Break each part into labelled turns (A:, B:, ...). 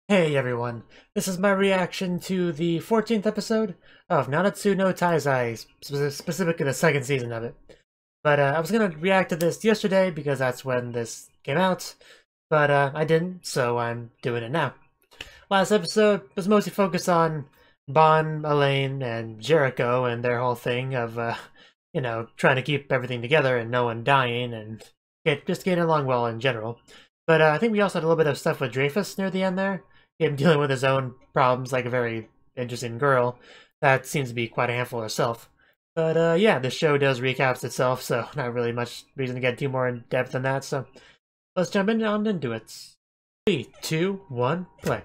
A: Hey everyone, this is my reaction to the 14th episode of Nanatsu no Taizai, specifically the second season of it. But I was gonna react to this yesterday because that's when this came out, but I didn't, so I'm doing it now. Last episode was mostly focused on Bon, Elaine, and Jericho and their whole thing of, trying to keep everything together and no one dying and just getting along well in general. But I think we also had a little bit of stuff with Dreyfus near the end there, him dealing with his own problems like a very interesting girl. That seems to be quite a handful herself. But yeah, the show does recaps itself, so not really much reason to get too more in depth than that, so let's jump on into it. 3, 2, 1, play.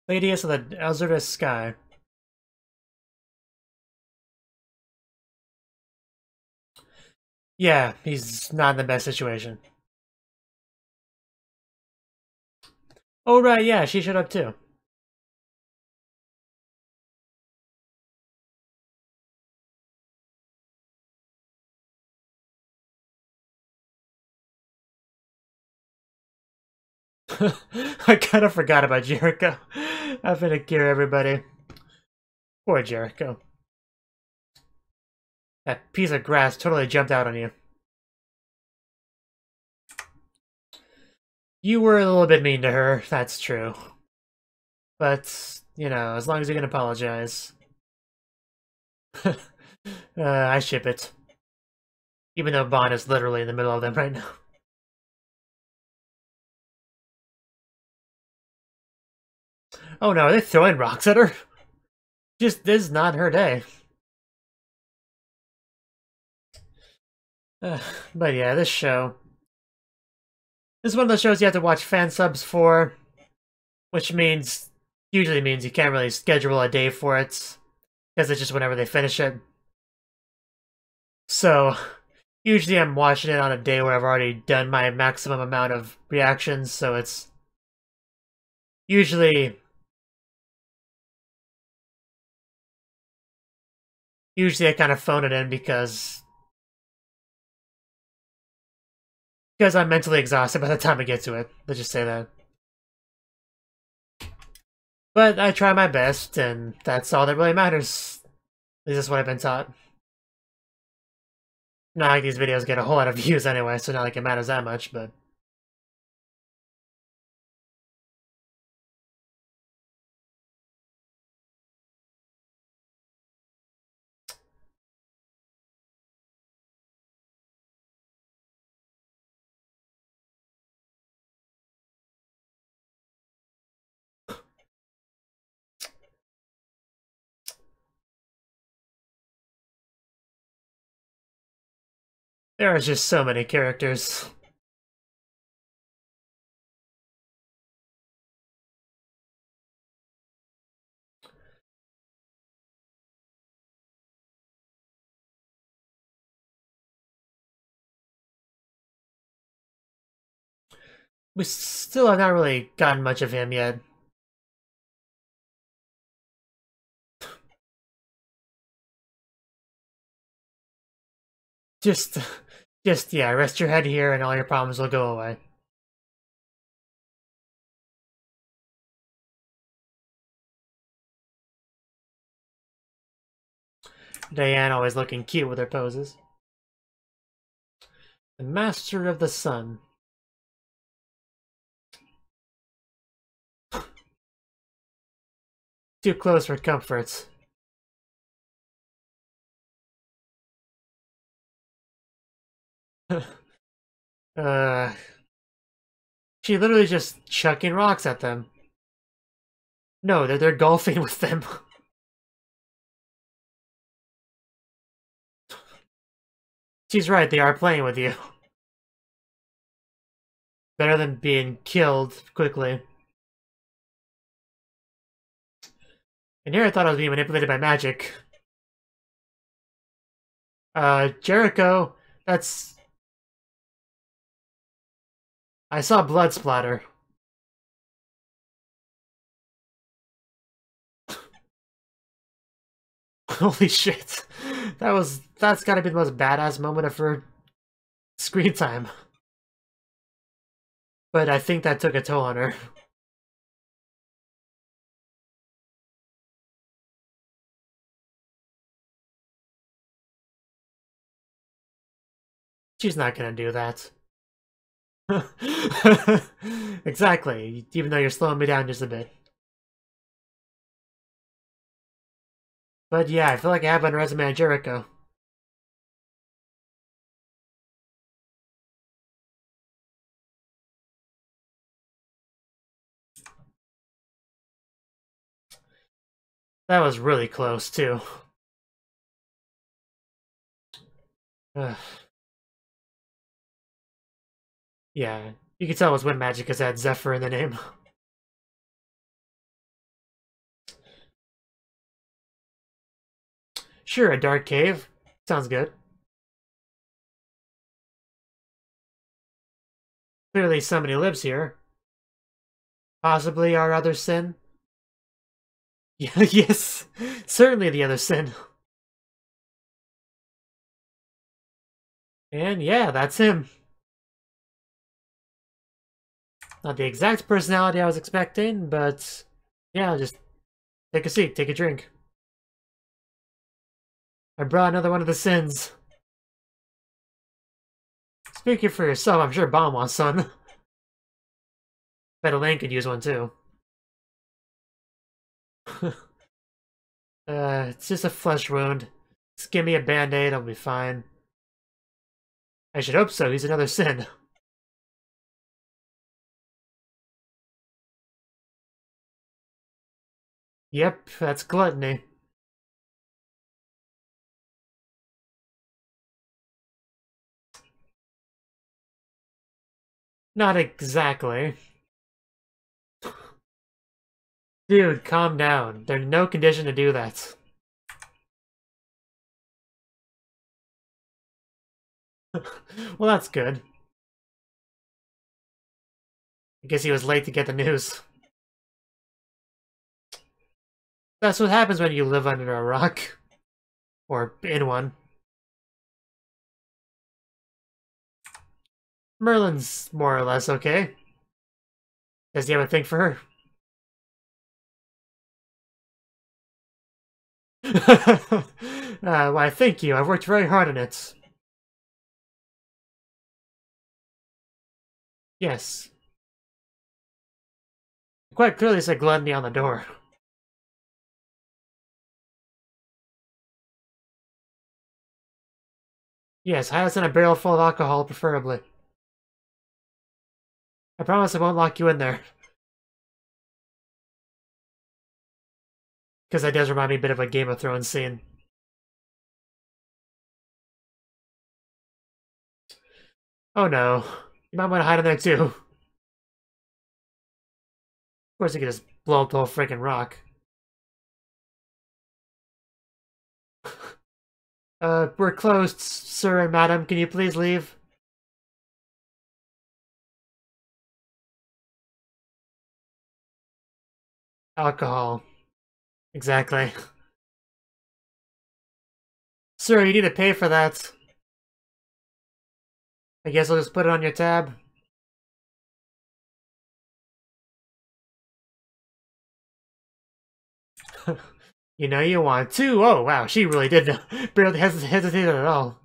A: Ladies of the Azurous Sky. Yeah, he's not in the best situation. Oh right, yeah, she showed up too. I kind of forgot about Jericho. I've been a cure everybody. Poor Jericho. That piece of grass totally jumped out on you. You were a little bit mean to her, that's true. But, as long as you can apologize. I ship it. Even though Bon is literally in the middle of them right now. Oh no, are they throwing rocks at her? Just, this is not her day. But yeah, this show. This is one of those shows you have to watch fan subs for, which usually means you can't really schedule a day for it, because it's just whenever they finish it. So, usually I'm watching it on a day where I've already done my maximum amount of reactions, so it's usually I kind of phone it in because I'm mentally exhausted by the time I get to it. Let's just say that. But I try my best, and that's all that really matters. At least that's what I've been taught. Not like these videos get a whole lot of views anyway, so not like it matters that much, but... there are just so many characters. We still have not really gotten much of him yet. Just, yeah, rest your head here and all your problems will go away. Diane always looking cute with her poses. The Master of the Sun. Too close for comforts. uh... She literally just chucking rocks at them. No, they're golfing with them. She's right, they are playing with you. Better than being killed quickly. And here I thought I was being manipulated by magic. Jericho, that's... I saw blood splatter. Holy shit. That's gotta be the most badass moment of her screen time. But I think that took a toll on her. She's not gonna do that. Exactly, even though you're slowing me down just a bit. But yeah, I feel like I have underestimated Jericho. That was really close, too. Yeah, you can tell it was Wind Magic because it had Zephyr in the name. Sure, a dark cave. Sounds good. Clearly somebody lives here. Possibly our other sin. Yeah, yes, certainly the other sin. And yeah, that's him. Not the exact personality I was expecting, but yeah, just take a seat, take a drink. I brought another one of the sins. Speaking for yourself, I'm sure Bomb wants some. Bet Elaine could use one too. It's just a flesh wound. Just give me a band-aid, I'll be fine. I should hope so, he's another sin. Yep, that's gluttony. Not exactly. Dude, calm down. They're in no condition to do that. Well, that's good. I guess he was late to get the news. That's what happens when you live under a rock. Or in one. Merlin's more or less okay. Does he have a thing for her? Why, thank you. I've worked very hard on it. Yes. Quite clearly said gluttony on the door. Yes, hide us in a barrel full of alcohol, preferably. I promise I won't lock you in there. Because that does remind me a bit of a Game of Thrones scene. Oh no. You might want to hide in there too. Of course you could just blow up the whole freaking rock. We're closed, sir and madam. Can you please leave? Alcohol. Exactly. Sir, you need to pay for that. I guess I'll just put it on your tab. You know you want to. Oh, wow, she really did barely hesitate at all.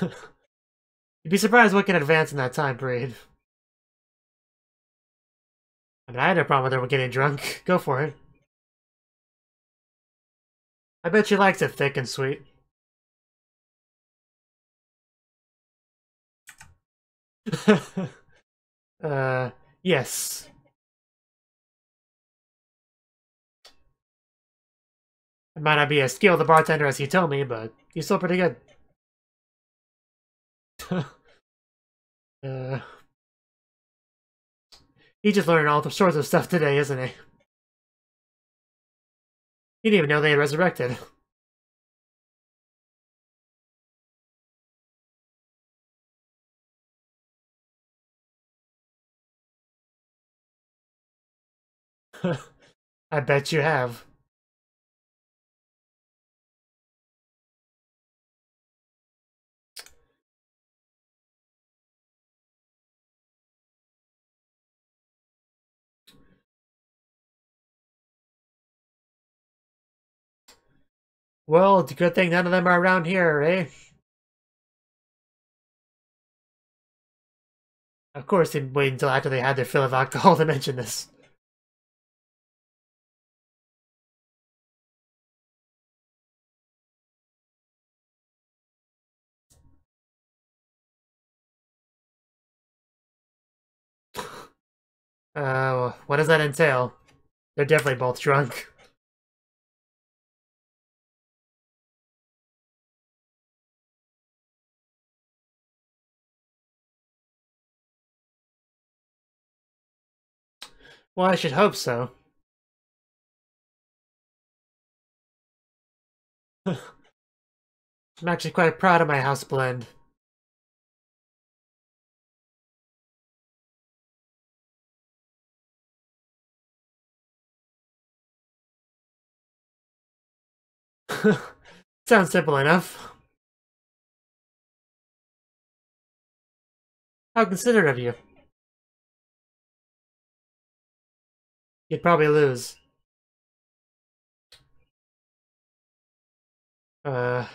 A: You'd be surprised what can advance in that time period. I mean, I had no problem with her getting drunk. Go for it. I bet she likes it thick and sweet. Yes. It might not be as skilled a bartender as he told me, but he's still pretty good. uh, he's just learning all sorts of stuff today, isn't he? He didn't even know they had resurrected. I bet you have. Well, it's a good thing none of them are around here, eh? Of course, they'd wait until after they had their fill of alcohol to mention this. What does that entail? They're definitely both drunk. Well, I should hope so. I'm actually quite proud of my house blend. Sounds simple enough. How considerate of you. You'd probably lose. Uh...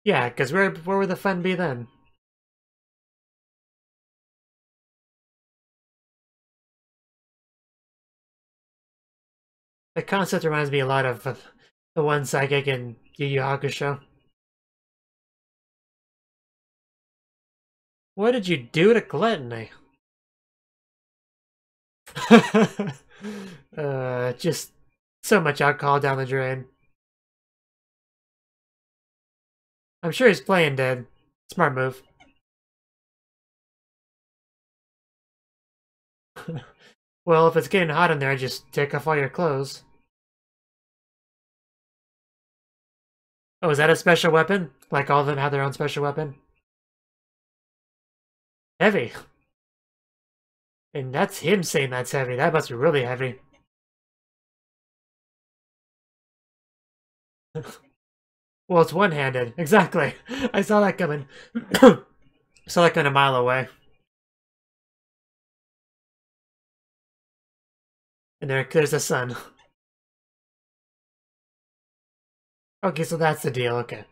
A: Yeah, because where would the fun be then? The concept reminds me a lot of the one psychic in Yu Yu Hakusho. What did you do to Gluttony? Just so much alcohol down the drain. I'm sure he's playing dead. Smart move. Well, if it's getting hot in there, just take off all your clothes. Oh, is that a special weapon? Like all of them have their own special weapon? Heavy. And that's him saying that's heavy. That must be really heavy. Well, it's one-handed. Exactly. I saw that coming. Saw that coming a mile away. And there's the sun. Okay, so that's the deal. Okay.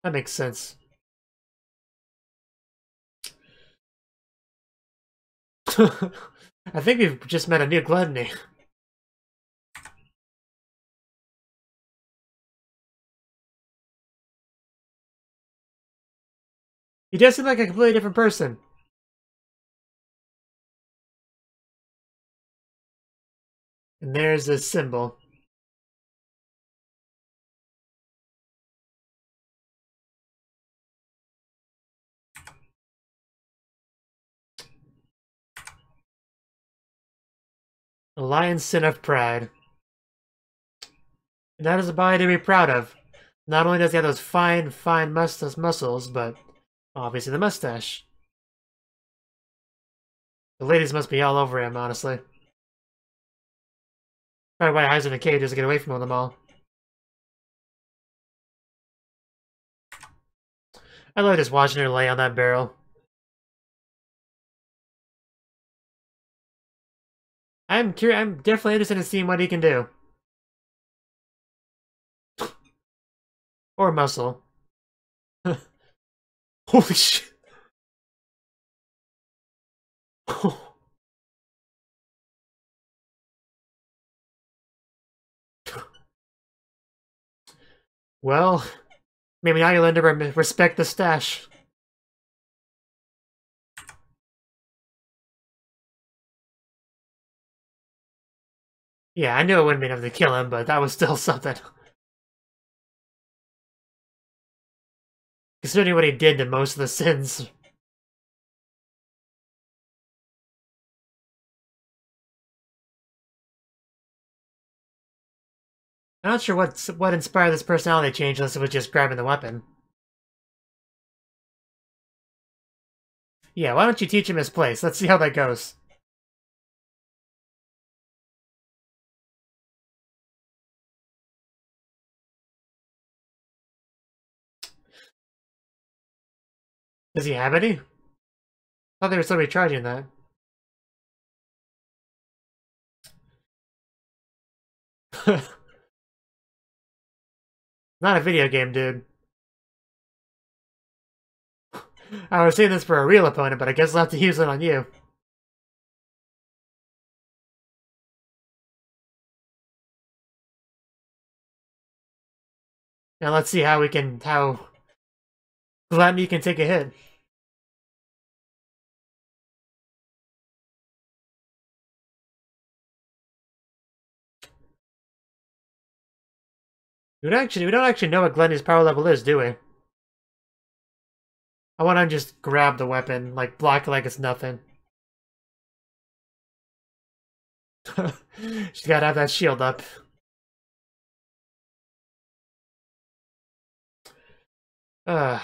A: That makes sense. I think we've just met a new gluttony. He does seem like a completely different person. And there's a symbol. A lion's sin of pride. And that is a body to be proud of. Not only does he have those fine muscles, but obviously the mustache. The ladies must be all over him, honestly. Probably why he hides in a cage just to get away from them all. I love just watching her lay on that barrel. I'm curious. I'm definitely interested in seeing what he can do. Or muscle. Holy shit. Well, maybe now you'll learn to respect the stash. Yeah, I knew it wouldn't be enough to kill him, but that was still something. Considering what he did to most of the sins. I'm not sure what inspired this personality change unless it was just grabbing the weapon. Yeah, why don't you teach him his place? Let's see how that goes. Does he have any? I thought there was somebody charging that. Not a video game, dude. I was saying this for a real opponent, but I guess I'll have to use it on you. Now let's see how Gluttony can take a hit. We don't actually know what Gluttony's power level is, do we? I want to just grab the weapon, like block it like it's nothing. She's gotta have that shield up. Well,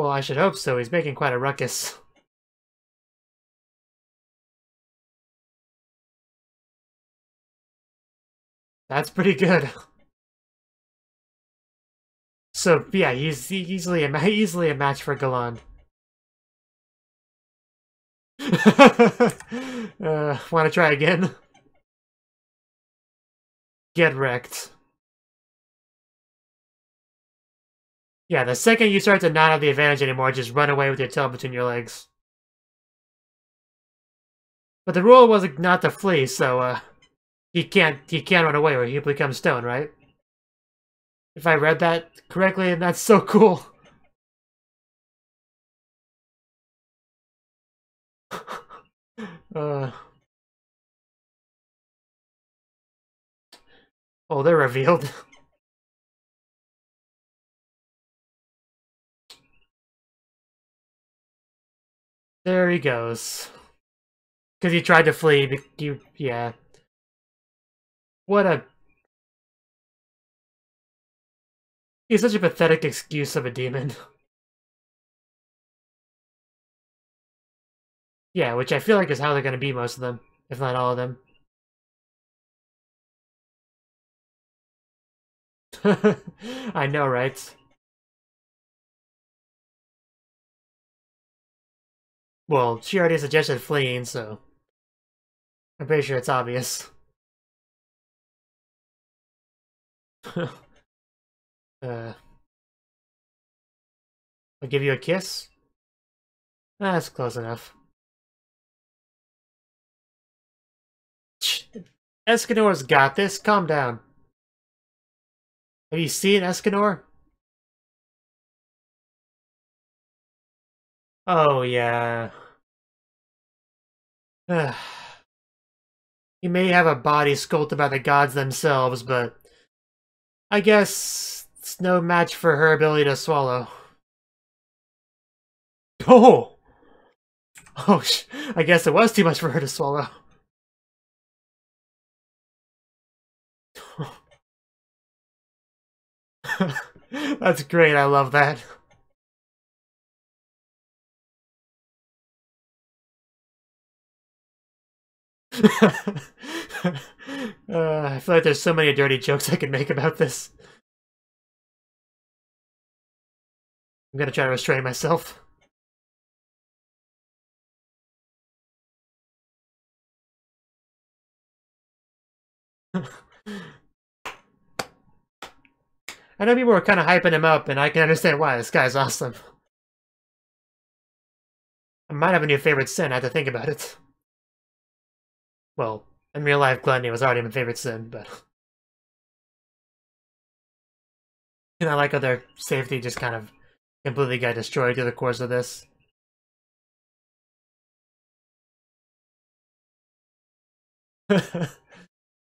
A: I should hope so. He's making quite a ruckus. That's pretty good. So yeah, he's easily a match for Galan. Want to try again? Get wrecked. Yeah, the second you start to not have the advantage anymore, just run away with your tail between your legs. But the rule was not to flee, so he can't run away or he becomes stone, right? If I read that correctly, and that's so cool. Oh, they're revealed. There he goes. Because he tried to flee, yeah. What a... He's such a pathetic excuse of a demon. Yeah, which I feel like is how they're gonna be most of them, if not all of them. I know, right? Well, she already suggested fleeing, so... I'm pretty sure it's obvious. I'll give you a kiss? That's close enough. Escanor's got this, calm down. Have you seen Escanor? Oh, yeah. He may have a body sculpted by the gods themselves, but... I guess it's no match for her ability to swallow. Oh! Oh, I guess it was too much for her to swallow. That's great, I love that. I feel like there's so many dirty jokes I could make about this. I'm gonna try to restrain myself. I know people were kind of hyping him up, and I can understand why. This guy's awesome. I might have a new favorite sin, I have to think about it. Well, in real life, Gluttony was already my favorite sin, but... And I like how their safety just kind of completely got destroyed through the course of this.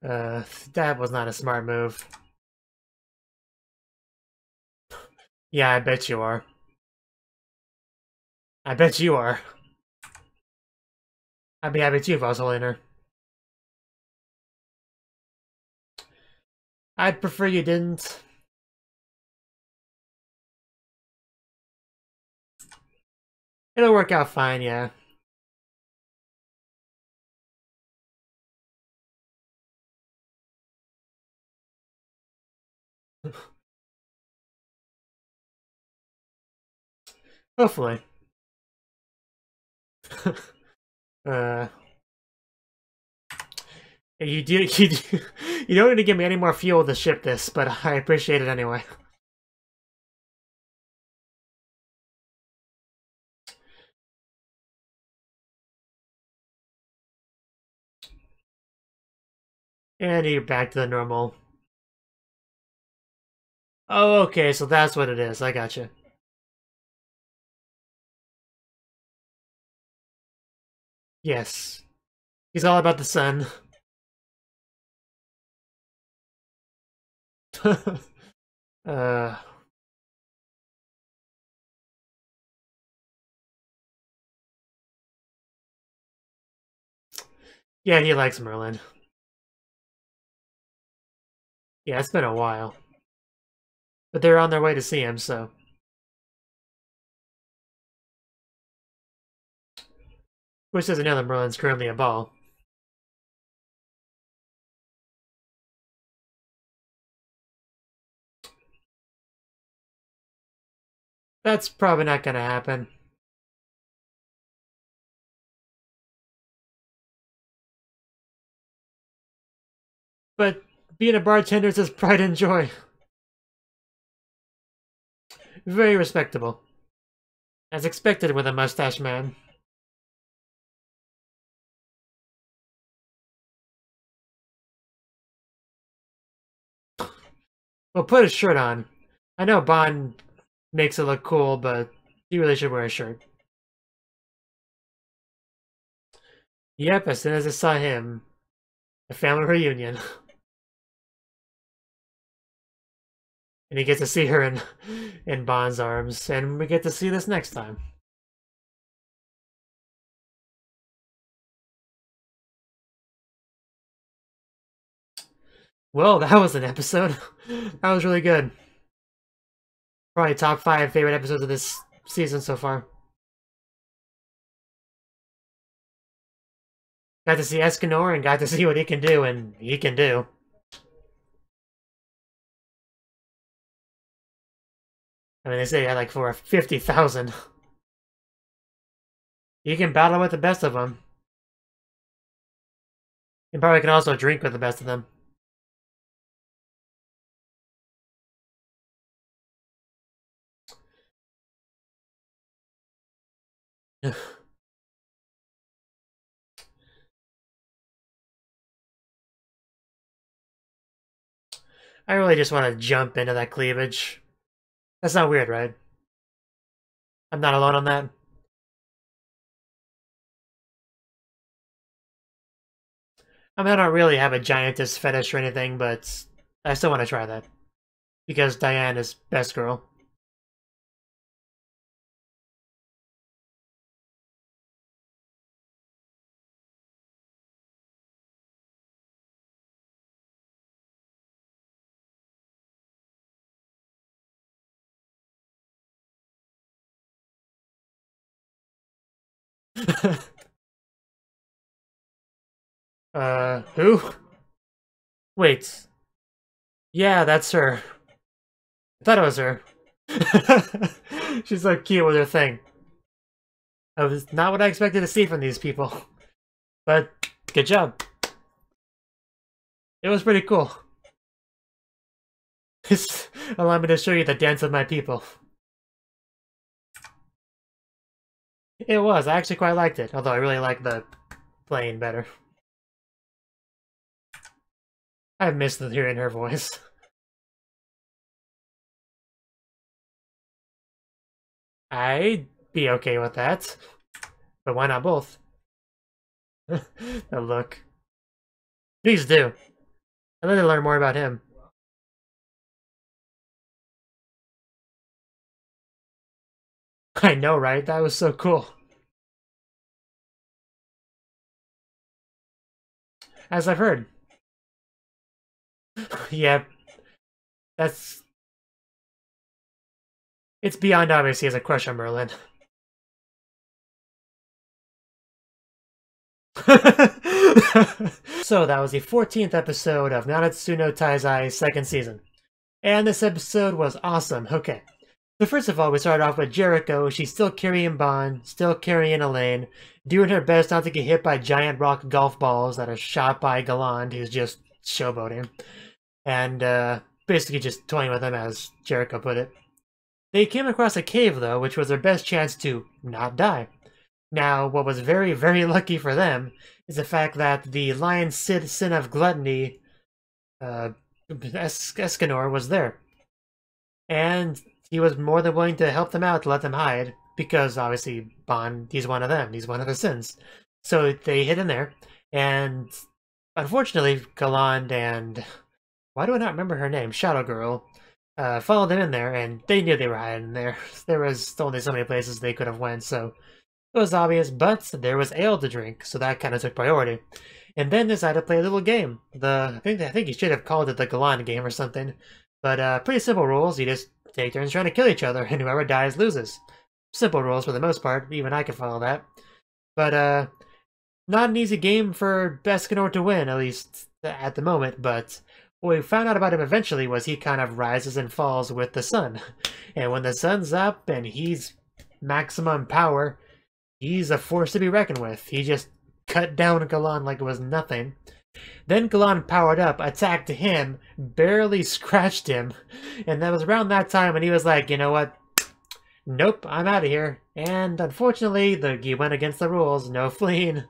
A: That was not a smart move. Yeah, I bet you are. I bet you are. I'd be happy too if I was holding her. I'd prefer you didn't. It'll work out fine, yeah. Hopefully. uh, you don't need to give me any more fuel to ship this, but I appreciate it anyway. And you're back to the normal. Oh, okay, so that's what it is. I gotcha. Yes. He's all about the sun. uh... Yeah, he likes Merlin. Yeah, it's been a while. But they're on their way to see him, so... Of course, doesn't know that Merlin's currently a ball. That's probably not gonna happen. But being a bartender is his pride and joy. Very respectable. As expected with a mustache man. Well, put a shirt on. I know Bond makes it look cool, but he really should wear a shirt. Yep, as soon as I saw him, a family reunion. And he gets to see her in Bond's arms, and we get to see this next time. Well, that was an episode. That was really good. Probably top 5 favorite episodes of this season so far. Got to see Escanor and got to see what he can do, and he can do. I mean, they say he had like for 50,000. You can battle with the best of them. You probably can also drink with the best of them. I really just want to jump into that cleavage. That's not weird, right? I'm not alone on that. I mean, I don't really have a giantess fetish or anything, but I still want to try that. Because Diane is best girl. Who? Wait. Yeah, that's her. I thought it was her. She's so cute with her thing. That was not what I expected to see from these people. But, good job. It was pretty cool. Allow me to show you the dance of my people. It was. I actually quite liked it. Although I really like the playing better. I've missed hearing her voice. I'd be okay with that. But why not both? The look. Please do. I'd like to learn more about him. I know, right? That was so cool. As I've heard. Yeah. That's... It's beyond obvious he has a crush on Merlin. So that was the 14th episode of Nanatsu no Taizai 2nd season. And this episode was awesome. Okay. So first of all, we start off with Jericho. She's still carrying Bon, still carrying Elaine, doing her best not to get hit by giant rock golf balls that are shot by Galland, who's just showboating. And basically just toying with him, as Jericho put it. They came across a cave, though, which was their best chance to not die. Now, what was very, very lucky for them is the fact that the Lion Sin of Gluttony, Escanor, was there. And he was more than willing to help them out to let them hide, because obviously Bon, he's one of them, he's one of the sins. So they hid in there, and unfortunately Galland and, why do I not remember her name, Shadow Girl, followed them in there, and they knew they were hiding in there. There was only so many places they could have went, so it was obvious, but there was ale to drink, so that kind of took priority. And then decided to play a little game. I think you should have called it the Galland game or something. But pretty simple rules. You just take turns trying to kill each other, and whoever dies loses. Simple rules for the most part. Even I can follow that. But not an easy game for Escanor to win, at least at the moment. But what we found out about him eventually was he kind of rises and falls with the sun. And when the sun's up and he's maximum power, he's a force to be reckoned with. He just cut down Galland like it was nothing. Then Galland powered up, attacked him, barely scratched him, and that was around that time when he was like, you know what, nope, I'm out of here. And unfortunately, he went against the rules, no fleeing,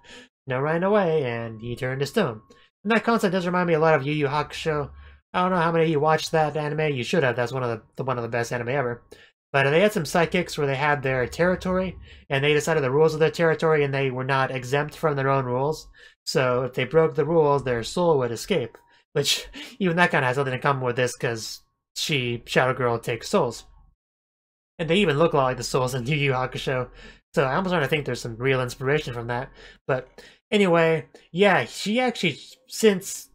A: no running away, and he turned to stone. And that concept does remind me a lot of Yu Yu Hakusho. I don't know how many of you watched that anime. You should have. That's one of the best anime ever. But they had some sidekicks where they had their territory, and they decided the rules of their territory, and they were not exempt from their own rules. So if they broke the rules, their soul would escape. Which, even that kind of has something in common with this, because Shadow Girl, takes souls. And they even look a lot like the souls in Yu Yu Hakusho. So I'm starting to think there's some real inspiration from that. But anyway, yeah, she actually, since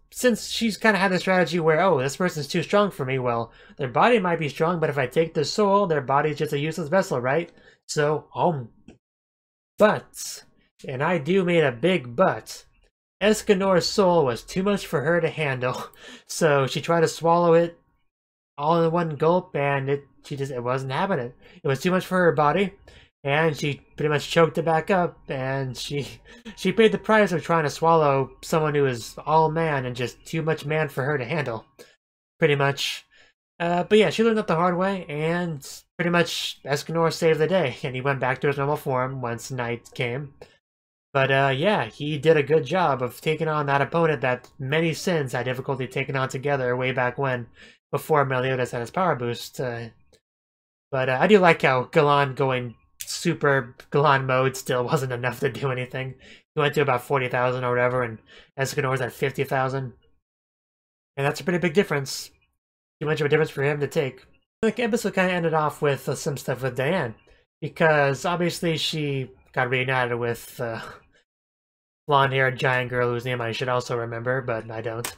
A: she's kind of had the strategy where, oh, this person's too strong for me, well, their body might be strong, but if I take their soul, their body's just a useless vessel, right? So, but, and I do mean a big but, Escanor's soul was too much for her to handle, so she tried to swallow it all in one gulp, and it wasn't happening. It was too much for her body, and she pretty much choked it back up, and she paid the price of trying to swallow someone who is all man and just too much man for her to handle, pretty much. But yeah, she learned that the hard way, and pretty much Escanor saved the day, and he went back to his normal form once night came. But yeah, he did a good job of taking on that opponent that many sins had difficulty taking on together way back when, before Meliodas had his power boost. But I do like how Galland going Super Galland mode still wasn't enough to do anything. He went to about 40,000 or whatever, and Escanor's at 50,000. And that's a pretty big difference. Too much of a difference for him to take. The episode kind of ended off with some stuff with Diane, because obviously she got reunited with blonde-haired giant girl whose name I should also remember, but I don't.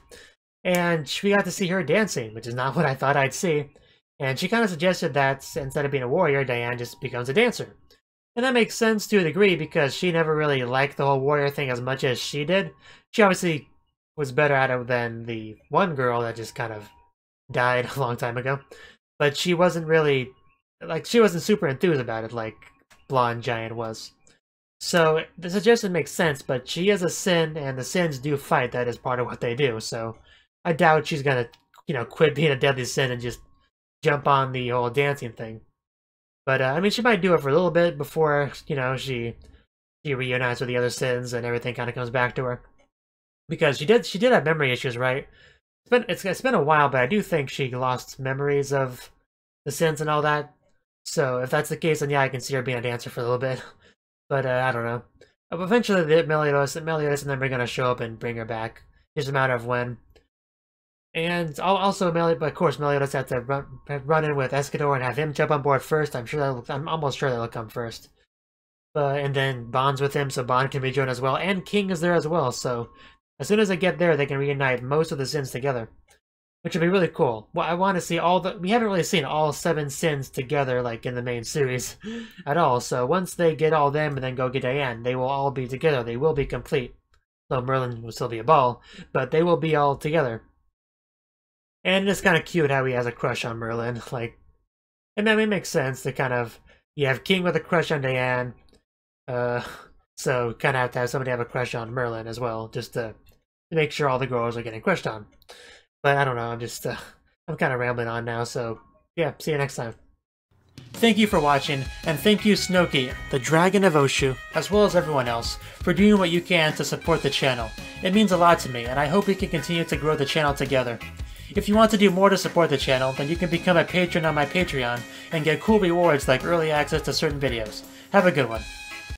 A: And we got to see her dancing, which is not what I thought I'd see. And she kind of suggested that instead of being a warrior, Diane just becomes a dancer. And that makes sense to a degree, because she never really liked the whole warrior thing as much as she did. She obviously was better at it than the one girl that just kind of died a long time ago. But she wasn't really, she wasn't super enthused about it like Blonde Giant was. So the suggestion makes sense, but she is a sin, and the sins do fight. That is part of what they do. So I doubt she's gonna, quit being a deadly sin and just jump on the whole dancing thing. But I mean, she might do it for a little bit before, she reunites with the other sins and everything kind of comes back to her. Because she did have memory issues, right? It's been a while, but I do think she lost memories of the sins and all that. So if that's the case, then yeah, I can see her being a dancer for a little bit. But I don't know. Eventually, Meliodas and them are gonna show up and bring her back. Just a matter of when. And also, of course, Meliodas had to run in with Escanor and have him jump on board first. I'm almost sure that'll come first. And then Bond's with him, so Bond can rejoin as well. And King is there as well, so as soon as they get there, they can reunite most of the sins together, which would be really cool. Well, I want to see we haven't really seen all 7 sins together, like in the main series, at all. So once they get all them and then go get Diane, they will all be together. They will be complete. Though Merlin will still be a ball, but they will be all together. And it's kind of cute how he has a crush on Merlin. And I mean, it makes sense to kind of, you have King with a crush on Diane, so kind of have to have somebody have a crush on Merlin as well, just to make sure all the girls are getting crushed on. But I don't know, I'm kind of rambling on now, so yeah, see you next time. Thank you for watching, and thank you Cnouki, the Dragon of Oshu, as well as everyone else, for doing what you can to support the channel. It means a lot to me, and I hope we can continue to grow the channel together. If you want to do more to support the channel, then you can become a patron on my Patreon and get cool rewards like early access to certain videos. Have a good one.